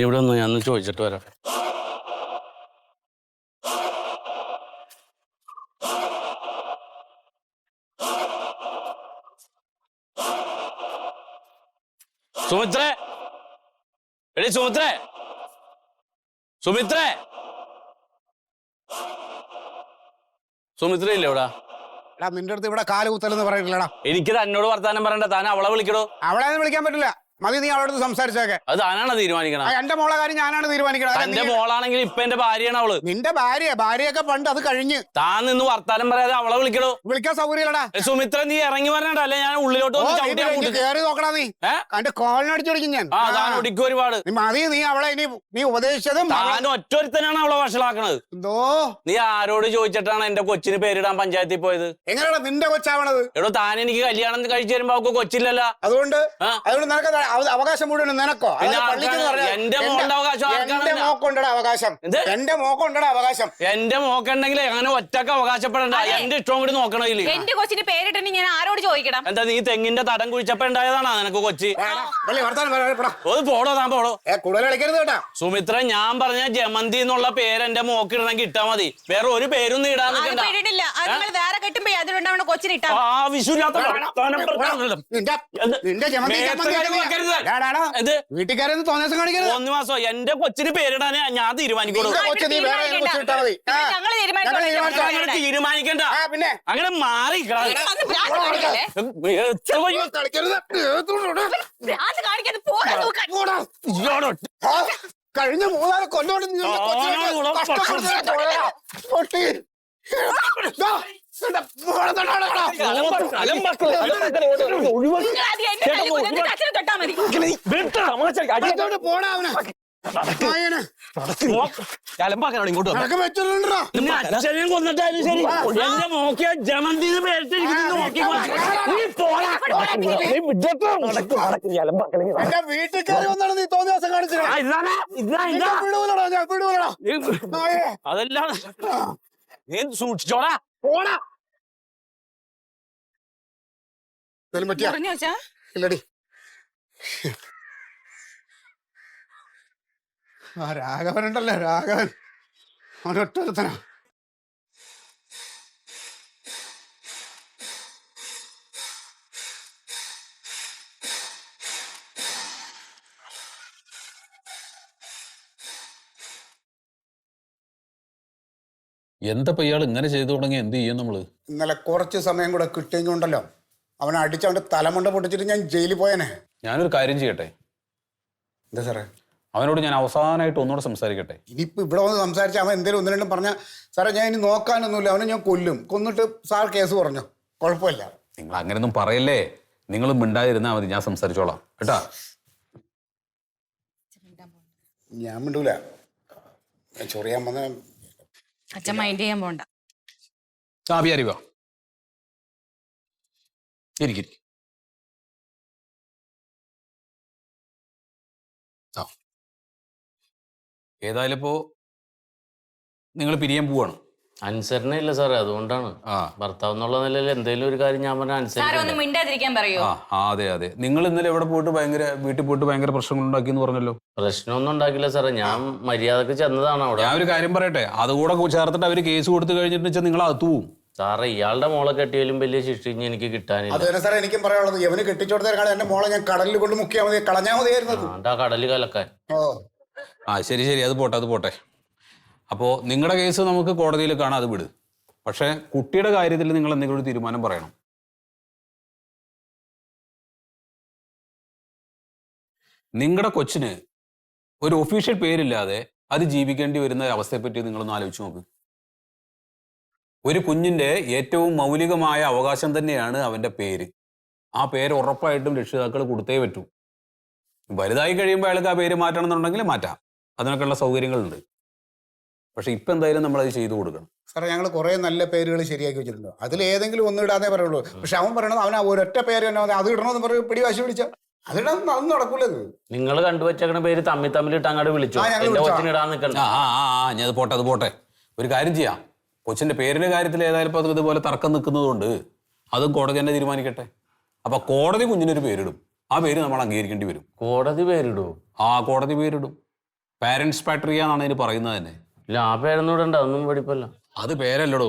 ഇവിടെ ഒന്ന് ഞാൻ ചോദിച്ചിട്ട് വരാം. സുമിത്രേ, എടി സുമിത്രേ, സുമിത്രേ, സുമിത്ര ഇല്ലേ ഇവിടെ? എടാ നിന്റെ അടുത്ത് ഇവിടെ കാല് കുത്തലെന്ന് പറയില്ലടാ. എനിക്ക് തന്നോട് വർത്താനം പറയണ്ട, താൻ അവളെ വിളിക്കടോ. അവളെ വിളിക്കാൻ പറ്റില്ല, മതി നീ അവളോട് സംസാരിച്ചേക്കെ. അത് താനാണ് തീരുമാനിക്കണം. എന്റെ മോളെ കാര്യം ഞാനാണ് തീരുമാനിക്കണം. എന്റെ മോളാണെങ്കിൽ ഇപ്പൊ എന്റെ ഭാര്യയാണ് അവള്. നിന്റെ ഭാര്യയൊക്കെ പണ്ട് അത് കഴിഞ്ഞ്. താൻ നിന്ന് വർത്താനം പറയാതെ അവളെ വിളിക്കടോ. വിളിക്കാൻ സൗകര്യല്ലടാ. സുമിത്ര നീ ഇറങ്ങി വരണണ്ട, അല്ലെ ഞാൻ ഉള്ളിലോട്ട് കേറി നോക്കടാ. നീ എന്റെ കോളിനടിച്ചോടിക്കും ഞാൻ. താൻ ഒടിക്കും ഒരുപാട്. മതി നീ അവളെ നീ ഉപദേശിച്ചതും. താൻ ഒറ്റൊരുത്തനാണ് അവളെ വഷളാക്കണത്. എന്തോ നീ ആരോട് ചോദിച്ചിട്ടാണ് എന്റെ കൊച്ചിന് പേരിടാൻ പഞ്ചായത്തിൽ പോയത്? എങ്ങനെയാ നിന്റെ കൊച്ചാവണത്? എടോ താൻ എനിക്ക് കല്യാണം കഴിച്ചു തരുമ്പോ അവർക്ക് കൊച്ചില്ലല്ലോ. അതുകൊണ്ട് നിനക്ക് അവകാശം മുഴുവൻ നിനക്കോ? എന്റെ മോളുടെ അവകാശം എന്റെ മോക്കുണ്ടടാ അവകാശം. എന്റെ മോക്കുണ്ടടാ അവകാശം. എന്റെ മോക്കുണ്ടെങ്കിൽ അങ്ങനെ ഒറ്റക്ക് അവകാശപ്പെടണ്ട. എന്റെ ഇഷ്ടവും കൂടി നോക്കണില്ല. എന്റെ കൊച്ചിന് പേരിട്ടെന്ന് ഞാൻ ആരോട് ചോദിക്കണം? എന്താ നീ തെങ്ങിന്റെ തടം കുഴിച്ചപ്പോ ഉണ്ടായതാണോ നിനക്ക് കൊച്ചി? പോടോ, താൻ പോടോ. കൂടുതൽ കളിക്കരുത് കേട്ടാ. സുമിത്ര, ഞാൻ പറഞ്ഞ ജമന്തി എന്നുള്ള പേര് എന്റെ മോക്കിടണമെങ്കിൽ ഇട്ടാ മതി. വേറെ ഒരു പേരൊന്നും ഇടാൻ നിൽക്കണ്ട. വേറെ കെട്ടുമ്പോ അതിലുണ്ടാവണ കൊച്ചിന് ഇട്ടാ. ആവശ്യമില്ലാത്ത വീട്ടുകാരെന്ന് തോന്നിയാസം കാണിക്കരുത്. 1 മാസം എന്റെ കൊച്ചിന് പേരിടാൻ ഞാൻ തീരുമാനിക്കണോ? തീരുമാനിക്കണ്ട, പിന്നെ അങ്ങനെ മാറി കഴിഞ്ഞ 3-4 കൊല്ലോട് അച്ഛനെയും കൊന്നിട്ടാലും ശരി എന്റെ മോക്കിയ ജമന്തിന്ന് വീട്ടുകാർ വന്നാണ് നീ തോന്നിയ ദിവസം കാണിച്ചത്. അതെല്ലാം നീ സൂക്ഷിച്ചോടാ. പോടാ. ഇല്ലടി, ആ രാഘവൻ ഉണ്ടല്ലോ, രാഘവൻ അവനൊറ്റൊരുത്തനാ. എന്താ ഇയാൾ ഇങ്ങനെ ചെയ്തു തുടങ്ങി എന്ത് ചെയ്യും നമ്മള്? ഇന്നലെ കുറച്ച് സമയം കൂടെ കിട്ടിയെങ്കിലുണ്ടല്ലോ അവനെ അടിച്ചവന്റെ തലമുണ്ട പൊട്ടിച്ചിട്ട് ഞാൻ ജയിലിൽ പോയനെ. ഞാനൊരു കാര്യം ചെയ്യട്ടെ? എന്താ സാറേ? അവനോട് ഞാൻ അവസാനമായിട്ട് ഒന്നുകൂടെ സംസാരിക്കട്ടെ? ഇനിയിപ്പോ ഇവിടെ വന്ന് സംസാരിച്ച അവൻ എന്തെങ്കിലും 1-2 പറഞ്ഞാൽ സാറേ ഞാൻ ഇനി നോക്കാനൊന്നുമില്ല, അവനെ ഞാൻ കൊന്നിട്ട് സാർ കേസ് പറഞ്ഞു, കുഴപ്പമില്ല. നിങ്ങൾ അങ്ങനെയൊന്നും പറയല്ലേ, നിങ്ങൾ മിണ്ടാതിരുന്നാ മതി, ഞാൻ സംസാരിച്ചോളാം കേട്ടാ. ഞാൻ മിണ്ടൂല, ചൊറിയാൻ വന്ന അച്ഛൻ മൈൻഡ് ചെയ്യാൻ പോണ്ട. അറിവാ ഇരിക്കും. ഏതായാലും ഇപ്പോ നിങ്ങൾ പിരിയാൻ പോവാണ്. അനുസരണ ഇല്ല സാറേ, അതുകൊണ്ടാണ്. ഭർത്താവ് എന്നുള്ള നിലയിൽ എന്തെങ്കിലും ഒരു കാര്യം ഞാൻ പറഞ്ഞ അനുസരിച്ച് മിണ്ടാതിരിക്കാൻ പറയോ? അതെ അതെ. നിങ്ങൾ ഇന്നലെ എവിടെ പോയിട്ട് വീട്ടിൽ പോയിട്ട് ഭയങ്കര പ്രശ്നങ്ങൾ ഉണ്ടാക്കി എന്ന് പറഞ്ഞല്ലോ. പ്രശ്നമൊന്നും ഉണ്ടാക്കില്ല സാറേ, ഞാൻ മര്യാദക്ക് ചെന്നതാണ് അവിടെ. ഞാൻ ഒരു കാര്യം പറയട്ടെ, അതുകൂടെ ചേർത്തിട്ട് അവര് കേസ് കൊടുത്തു കഴിഞ്ഞിട്ട് വെച്ചാൽ നിങ്ങൾ അകത്തു പോവും. സാറേ ഇയാളുടെ മോളെ കെട്ടിയാലും വലിയ ശിക്ഷ എനിക്ക് കിട്ടാനില്ല. അതുതന്നെ സാറേ എനിക്കും പറയാനുള്ളത്, ഇവന് കെട്ടിച്ചോടത്തേക്കാൾ എന്റെ മോളെ ഞാൻ കടലിൽ കൊണ്ട് മുക്കിയാൽ മതി, കളഞ്ഞാൽ മതിയായിരുന്നു. കടല് കലക്കാൻ. ശരി ശരി, അത് പോട്ടെ. അപ്പോൾ നിങ്ങളുടെ കേസ് നമുക്ക് കോടതിയിൽ കാണാം, അത് വിട്. പക്ഷേ കുട്ടിയുടെ കാര്യത്തിൽ നിങ്ങൾ എന്തെങ്കിലും ഒരു തീരുമാനം പറയണം. നിങ്ങളുടെ കൊച്ചിന് ഒരു ഒഫീഷ്യൽ പേരില്ലാതെ അത് ജീവിക്കേണ്ടി വരുന്ന അവസ്ഥയെപ്പറ്റി നിങ്ങളൊന്ന് ആലോചിച്ച് നോക്ക്. ഒരു കുഞ്ഞിൻ്റെ ഏറ്റവും മൗലികമായ അവകാശം തന്നെയാണ് അവൻ്റെ പേര്. ആ പേര് ഉറപ്പായിട്ടും രക്ഷിതാക്കൾ കൊടുത്തേ പറ്റൂ. വലുതായി കഴിയുമ്പോൾ അയാൾക്ക് ആ പേര് മാറ്റണം എന്നുണ്ടെങ്കിൽ മാറ്റാം, അതിനൊക്കെയുള്ള സൗകര്യങ്ങളുണ്ട്. പക്ഷെ ഇപ്പം എന്തായാലും നമ്മളത് ചെയ്തു കൊടുക്കണം. സാറേ ഞങ്ങൾ കുറേ നല്ല പേരുകൾ ശരിയാക്കി വെച്ചിട്ടുണ്ട്, അതിൽ ഏതെങ്കിലും ഒന്ന് ഇടാതെ പറയുള്ളൂ. പക്ഷെ അവൻ പറയണത് അവൻ ഒരൊറ്റ പേര് തന്നെ അത് ഇടണമെന്ന് പറയും, പിടിവാശി പിടിച്ച അതിടാൻ അതൊന്നും നടക്കൂലത്. നിങ്ങൾ കണ്ടുവച്ചേക്കണ പേര് തമ്മിൽ അങ്ങോട്ട് വിളിച്ചു. ഞാൻ അത് പോട്ടെ. ഒരു കാര്യം ചെയ്യാം, കൊച്ചിൻ്റെ പേരിൻ്റെ കാര്യത്തിൽ ഏതായാലും ഇപ്പം ഇതുപോലെ തർക്കം നിൽക്കുന്നതുകൊണ്ട് അതും കോടതി തന്നെ തീരുമാനിക്കട്ടെ. അപ്പം കോടതി കുഞ്ഞിനൊരു പേരിടും, ആ പേര് നമ്മൾ അംഗീകരിക്കേണ്ടി വരും. കോടതി പേരിടൂ? ആ കോടതി പേരിടും. പാരന്റ്സ് പാട്രിയ എന്നാണ് ഇതിന് പറയുന്നത് തന്നെ. ഇല്ല, ആ പേരൊന്നും ഇടണ്ട, അതൊന്നും പഠിപ്പല്ല. അത് പേരല്ലടോ,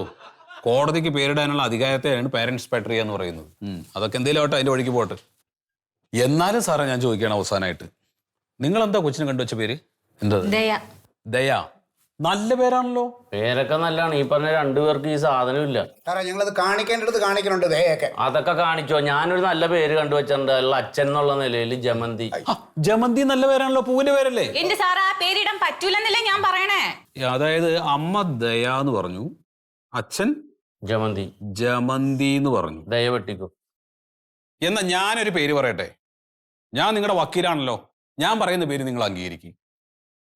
കോടതിക്ക് പേരിടാനുള്ള അധികാരത്തെയാണ് പാരന്റ്സ് പാട്രിയ എന്ന് പറയുന്നത്. അതൊക്കെ എന്തെങ്കിലും ആവട്ടെ, അതിന്റെ വഴിക്ക് പോട്ടെ. എന്നാലും സാറേ ഞാൻ ചോദിക്കുകയാണ് അവസാനമായിട്ട്, നിങ്ങൾ എന്താ കൊച്ചിന് കണ്ടുവച്ച പേര്? എന്താ? ദയ. ദയ. നല്ല പേരാണല്ലോ. പേരൊക്കെ നല്ലതാണ്. ഈ പറഞ്ഞ രണ്ടുപേർക്ക് ഈ സാധനം ഇല്ല. സാറേ ഞങ്ങളത് കാണിക്കേണ്ടത് കാണിക്കുന്നുണ്ട് ദയൊക്കെ. അതൊക്കെ കാണിച്ചോ. ഞാനൊരു നല്ല പേര് കണ്ടുവച്ചിട്ടുണ്ട്. അല്ല, അച്ഛൻ എന്നുള്ള നിലയിൽ ജമന്തി. ജമന്തി നല്ല പേരാണല്ലോ, പൂവിന്റെ പേരല്ലേ? എന്റെ സാർ ആ പേരിടാൻ പറ്റൂലെന്നല്ലേ ഞാൻ പറയണേ. അതായത് അമ്മ ദയ എന്ന് പറഞ്ഞു, അച്ഛൻ ജമന്തി. ജമന്തി എന്ന് പറഞ്ഞു. ദയ വെട്ടിക്കോ. എന്നാ ഞാനൊരു പേര് പറയട്ടെ. ഞാൻ നിങ്ങളുടെ വക്കീലാണല്ലോ, ഞാൻ പറയുന്ന പേര് നിങ്ങൾ അംഗീകരിക്കും.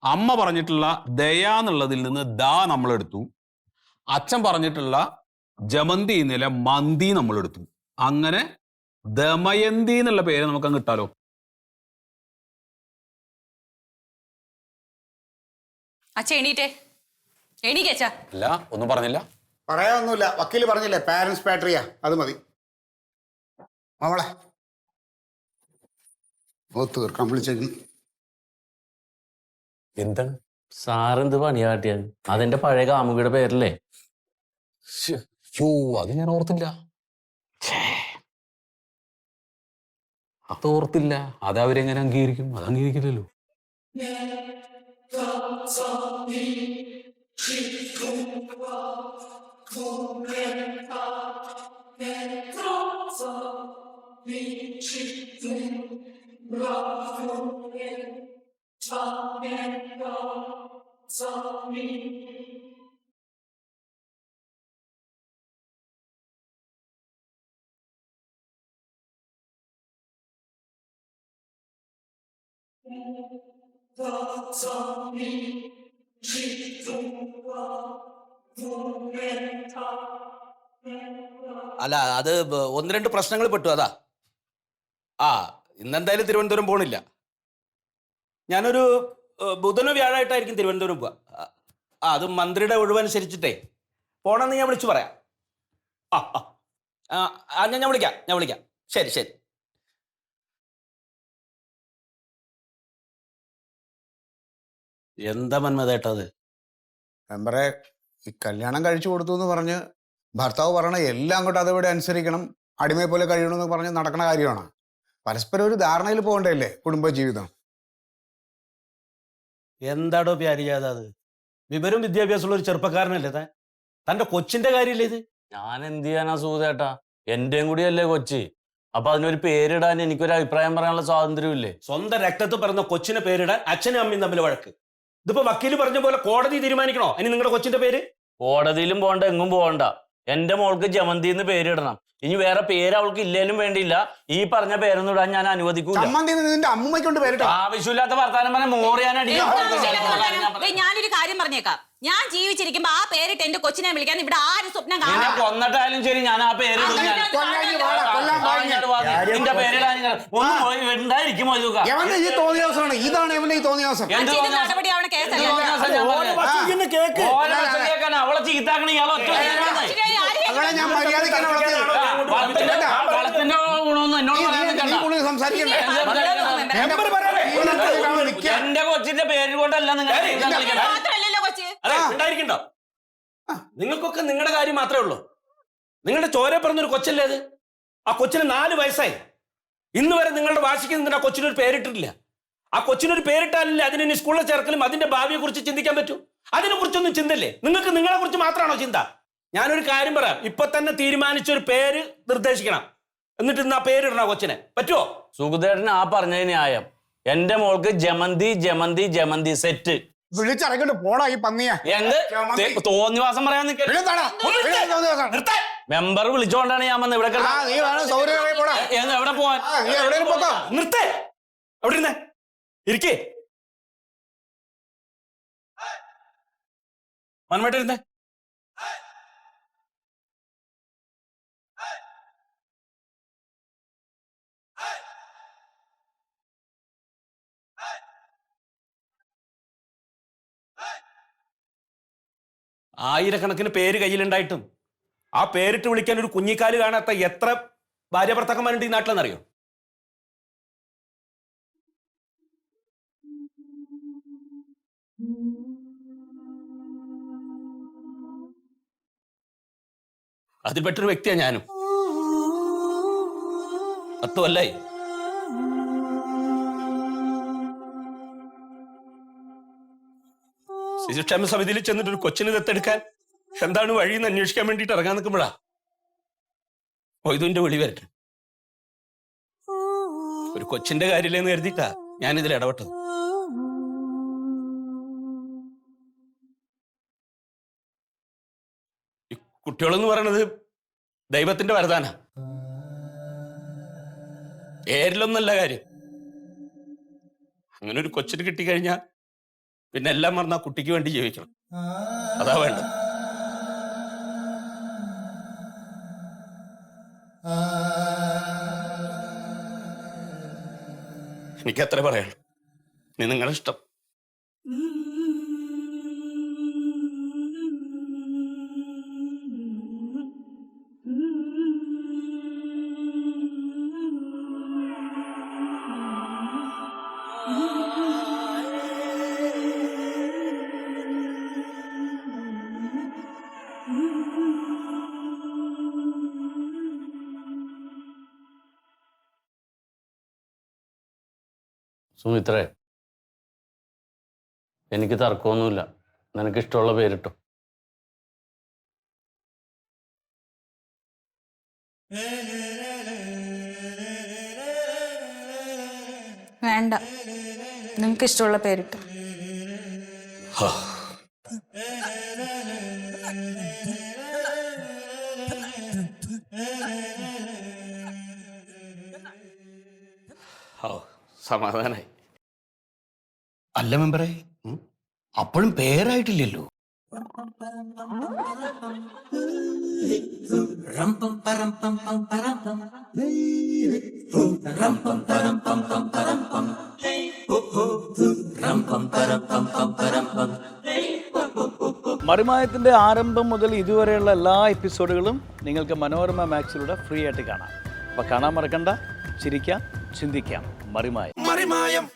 അമ്മ പറഞ്ഞിട്ടുള്ള ദയ എന്നുള്ളതിൽ നിന്ന് ദാ നമ്മളെടുത്തു, അച്ഛൻ പറഞ്ഞിട്ടുള്ള ജമന്തി എന്നില്ല മന്തി നമ്മളെടുത്തു. അങ്ങനെ ദമയന്തി എന്നുള്ള പേര് നമുക്ക് അങ്ങ് കിട്ടാലോ. അച്ഛ എണീറ്റേ, എണീക്കച്ച. അല്ല, ഒന്നും പറഞ്ഞില്ല. പറയാനൊന്നുമില്ല, വക്കീല് പറഞ്ഞില്ലേ പാരന്റ്സ് പാട്രിയ, അത് മതി. അവളെ തീർക്കാൻ വിളിച്ചേക്കുന്നു. എന്താണ് സാറെന്ത് പണിയാ കാട്ടിയത്? അതെന്റെ പഴയ കാമുകിയുടെ പേരല്ലേ? അത് ഞാൻ ഓർത്തില്ല. അത് ഓർത്തില്ല. അത് അവരെങ്ങനെ അംഗീകരിക്കും? അത് അംഗീകരിക്കില്ലല്ലോ. അല്ല, അത് ഒന്ന് രണ്ട് പ്രശ്നങ്ങൾ പെട്ടു, അതാ. ഇന്നെന്തായാലും തിരുവനന്തപുരം പോണില്ല. ഞാനൊരു ബുധനോ വ്യാഴമായിട്ടായിരിക്കും തിരുവനന്തപുരം പോവാ. അത് മന്ത്രിയുടെ ഒഴിവനുസരിച്ചിട്ടേ പോണെന്ന് ഞാൻ വിളിച്ചു പറയാം. ഞാൻ വിളിക്കാം. ശരി ശരി. എന്താ മന്മതേട്ടത്? മെമ്പറെ, ഈ കല്യാണം കഴിച്ചു കൊടുത്തു എന്ന് പറഞ്ഞ് ഭർത്താവ് പറയണ എല്ലാം അങ്ങോട്ട് അതേപോലെ അനുസരിക്കണം, അടിമയെ പോലെ കഴിയണമെന്ന് പറഞ്ഞ് നടക്കുന്ന കാര്യമാണ്. പരസ്പരം ഒരു ധാരണയിൽ പോകണ്ടല്ലേ കുടുംബജീവിതം. എന്താടോ പ്യാരിജാത, അത് വിവരവും വിദ്യാഭ്യാസമുള്ള ഒരു ചെറുപ്പക്കാരനല്ലേ താൻ? തന്റെ കൊച്ചിന്റെ കാര്യമില്ലേ ഇത്? ഞാൻ എന്ത് ചെയ്യാനാ സൂതേട്ടാ? എന്റെയും കൂടിയല്ലേ കൊച്ചി. അപ്പൊ അതിനൊരു പേരിടാൻ എനിക്കൊരു അഭിപ്രായം പറയാനുള്ള സ്വാതന്ത്ര്യമില്ലേ? സ്വന്തം രക്തത്തിൽ പറഞ്ഞ കൊച്ചിനെ പേരിടാൻ അച്ഛനും അമ്മയും തമ്മിൽ വഴക്ക്. ഇതിപ്പോ വക്കീല് പറഞ്ഞ പോലെ കോടതി തീരുമാനിക്കണോ ഇനി നിങ്ങളുടെ കൊച്ചിന്റെ പേര്? കോടതിയിലും പോകണ്ട, എങ്ങും പോകണ്ട. എന്റെ മോൾക്ക് ജമന്തി എന്ന് പേരിടണം. ഇനി വേറെ പേര് അവൾക്ക് ഇല്ലേലും വേണ്ടിയില്ല. ഈ പറഞ്ഞ പേരൊന്നും ഇടാൻ ഞാൻ അനുവദിക്കൂല. നിന്റെ അമ്മൂമ്മയ്ക്കൊണ്ട് പേരിട്ടോ? ആവശ്യമില്ലാത്ത വർത്താനം പറഞ്ഞ ഞാനൊരു കാര്യം പറഞ്ഞേക്കാം. ഞാൻ ജീവിച്ചിരിക്കുമ്പോ ആ പേരിട്ട് എന്റെ കൊച്ചിനെ വിളിക്കാൻ ഇവിടെ ആരും സ്വപ്നം ഞാൻ കാണാം. കൊന്നിട്ടായാലും ശരി, ഞാൻ ആ പേര് ഇടും. നിന്റെ പേരിടാൻ ഒന്ന് പോയി ഉണ്ടായിരിക്കുമോ? ഈ തോന്നിയ ദിവസമാണ് ഇതാണ് ഇവന്റെ ഈ തോന്നിയ ദിവസം. നടപടിയാവണ കേസല്ലേ? അവളെ ചീത്താക്കണ ഇയാൾ ഒറ്റ അവളെ ഞാൻ മര്യാദയ്ക്കാണ് വളർത്തിയത്. വളത്തിന്റെ ഗുണമൊന്നും എന്നോട് പറയാൻ നിൽക്കണ്ട. സംസാരിക്കണ്ടേ? എന്റെ കൊച്ചിന്റെ പേര് കൊണ്ടല്ല നിങ്ങൾ മാത്രല്ലല്ലോ കൊച്ച്. അതെ, ഉണ്ടായിരിക്കണ്ടോ? നിങ്ങൾക്കൊക്കെ നിങ്ങളുടെ കാര്യം മാത്രമേ ഉള്ളൂ. നിങ്ങളുടെ ചോര പറഞ്ഞൊരു കൊച്ചല്ലേ അത്? ആ കൊച്ചിന് 4 വയസ്സായി. ഇന്ന് വരെ നിങ്ങളുടെ വാശിക്ക് നിന്നിട്ട് ആ കൊച്ചിനൊരു പേരിട്ടിട്ടില്ല. ആ കൊച്ചിനൊരു പേരിട്ടാലല്ലേ അതിന് ഇനി സ്കൂളിൽ ചേർക്കലും അതിന്റെ ഭാവിയെ കുറിച്ച് ചിന്തിക്കാൻ പറ്റൂ. അതിനെ കുറിച്ചൊന്നും ചിന്തല്ലേ നിങ്ങൾക്ക്? നിങ്ങളെ കുറിച്ച് മാത്രമാണോ ചിന്ത? ഞാനൊരു കാര്യം പറയാം, ഇപ്പൊ തന്നെ തീരുമാനിച്ചൊരു പേര് നിർദ്ദേശിക്കണം. എന്നിട്ട് ഇന്ന് ആ പേരിടണ കൊച്ചിനെ പറ്റുമോ? സുഖദേട്ടൻ ആ പറഞ്ഞ ന്യായം. എന്റെ മോൾക്ക് ജമന്തി ജമന്തി ജമന്തി സെറ്റ്. വിളിച്ചിറങ്ങിട്ട് പോടാ ഈ പന്നിയ. എന്ത് തോന്നിവാസം പറയാൻ മെമ്പർ വിളിച്ചോണ്ടാണ് ഞാൻ വന്നത്. ഇവിടെ എവിടെ പോവാൻ? നിർത്തേ, അവിടെ ഇരുന്നേ, ഇരിക്കേ, മന്മേട്ടിരുന്നേ. ആയിരക്കണക്കിന് പേര് കയ്യിലുണ്ടായിട്ടും ആ പേരിട്ട് വിളിക്കാൻ ഒരു കുഞ്ഞിക്കാല് കാണാത്ത എത്ര ഭാര്യ ഭർത്താക്കന്മാരുണ്ട് ഈ നാട്ടിലെന്നറിയോ? അതിൽപ്പെട്ടൊരു വ്യക്തിയാണ് ഞാനും. 10 കൊല്ലായി. ശിശുക്ഷേമ സമിതിയിൽ ചെന്നിട്ട് ഒരു കൊച്ചിനെ ദത്തെടുക്കാൻ എന്താണ് വഴിയെന്ന് അന്വേഷിക്കാൻ വേണ്ടിയിട്ട് ഇറങ്ങാൻ നിൽക്കുമ്പോഴാ കൊയ്തുവിന്റെ വിളി വരട്ടെ. ഒരു കൊച്ചിന്റെ കാര്യമില്ലെന്ന് കരുതിയിട്ടാ ഞാനിതിൽ ഇടപെട്ടത്. ഈ കുട്ടികളെന്ന് പറയണത് ദൈവത്തിന്റെ വരദാന. പേരിലൊന്നല്ല കാര്യം. അങ്ങനെ ഒരു കൊച്ചിന് കിട്ടിക്കഴിഞ്ഞാൽ പിന്നെ എല്ലാം മറന്ന ആ കുട്ടിക്ക് വേണ്ടി ജീവിക്കണം. അതാ വേണ്ടത്. എനിക്കത്ര പറയണം. നീ നിങ്ങളുടെ ഇഷ്ടം. സുമിത്രേ, എനിക്ക് തർക്കമൊന്നുമില്ല. നിനക്ക് ഇഷ്ടമുള്ള പേരിട്ടോ. വേണ്ട, നിങ്ങൾക്ക് ഇഷ്ടമുള്ള പേരിട്ട്. സമാധാനായി. അല്ല മെമ്പറേ, അപ്പോഴും പേരായിട്ടില്ലല്ലോ. മറിമായത്തിൻ്റെ ആരംഭം മുതൽ ഇതുവരെയുള്ള എല്ലാ എപ്പിസോഡുകളും നിങ്ങൾക്ക് മനോരമ മാക്സിലൂടെ ഫ്രീ ആയിട്ട് കാണാം. അപ്പോൾ കാണാൻ മറക്കണ്ട. ചിരിക്കാം, ചിന്തിക്കാം. മറിമായം.